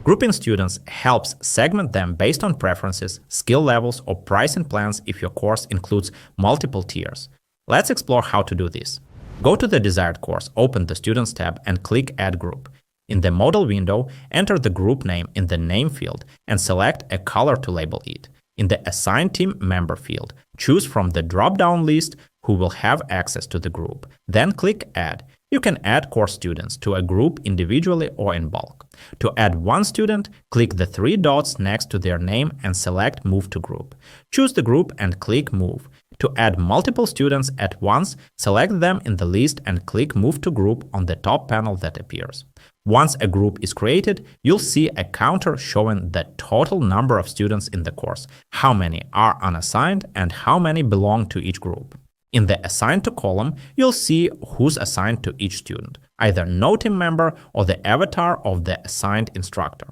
Grouping students helps segment them based on preferences, skill levels, or pricing plans if your course includes multiple tiers. Let's explore how to do this. Go to the desired course, open the Students tab, and click Add Group. In the Modal window, enter the group name in the Name field and select a color to label it. In the Assign Team Member field, choose from the drop-down list who will have access to the group. Then click Add. You can add course students to a group individually or in bulk. To add one student, click the three dots next to their name and select Move to Group. Choose the group and click Move. To add multiple students at once, select them in the list and click Move to Group on the top panel that appears. Once a group is created, you'll see a counter showing the total number of students in the course, how many are unassigned, and how many belong to each group. In the Assign to column, you'll see who's assigned to each student, either no team member or the avatar of the assigned instructor.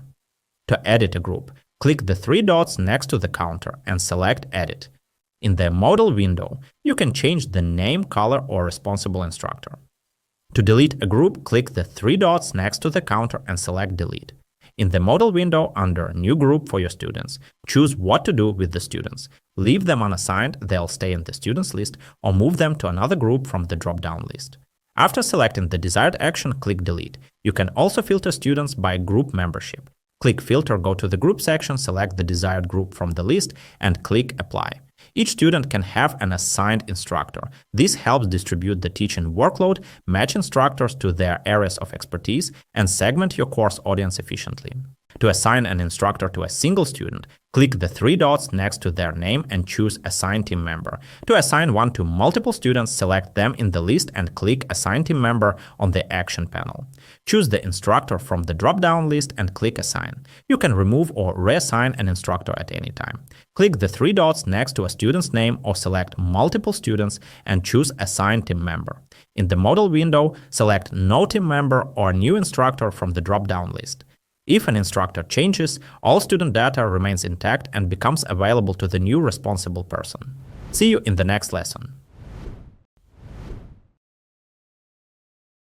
To edit a group, click the three dots next to the counter and select Edit. In the Modal window, you can change the name, color, or responsible instructor. To delete a group, click the three dots next to the counter and select Delete. In the Modal window, under New Group for your students, choose what to do with the students. Leave them unassigned, they'll stay in the students list, or move them to another group from the drop-down list. After selecting the desired action, click Delete. You can also filter students by group membership. Click Filter, go to the Group section, select the desired group from the list, and click Apply. Each student can have an assigned instructor. This helps distribute the teaching workload, match instructors to their areas of expertise, and segment your course audience efficiently. To assign an instructor to a single student, click the three dots next to their name and choose Assign Team Member. To assign one to multiple students, select them in the list and click Assign Team Member on the Action panel. Choose the instructor from the drop-down list and click Assign. You can remove or reassign an instructor at any time. Click the three dots next to a student's name or select multiple students and choose Assign Team Member. In the Modal window, select No Team Member or New Instructor from the drop-down list. If an instructor changes, all student data remains intact and becomes available to the new responsible person. See you in the next lesson.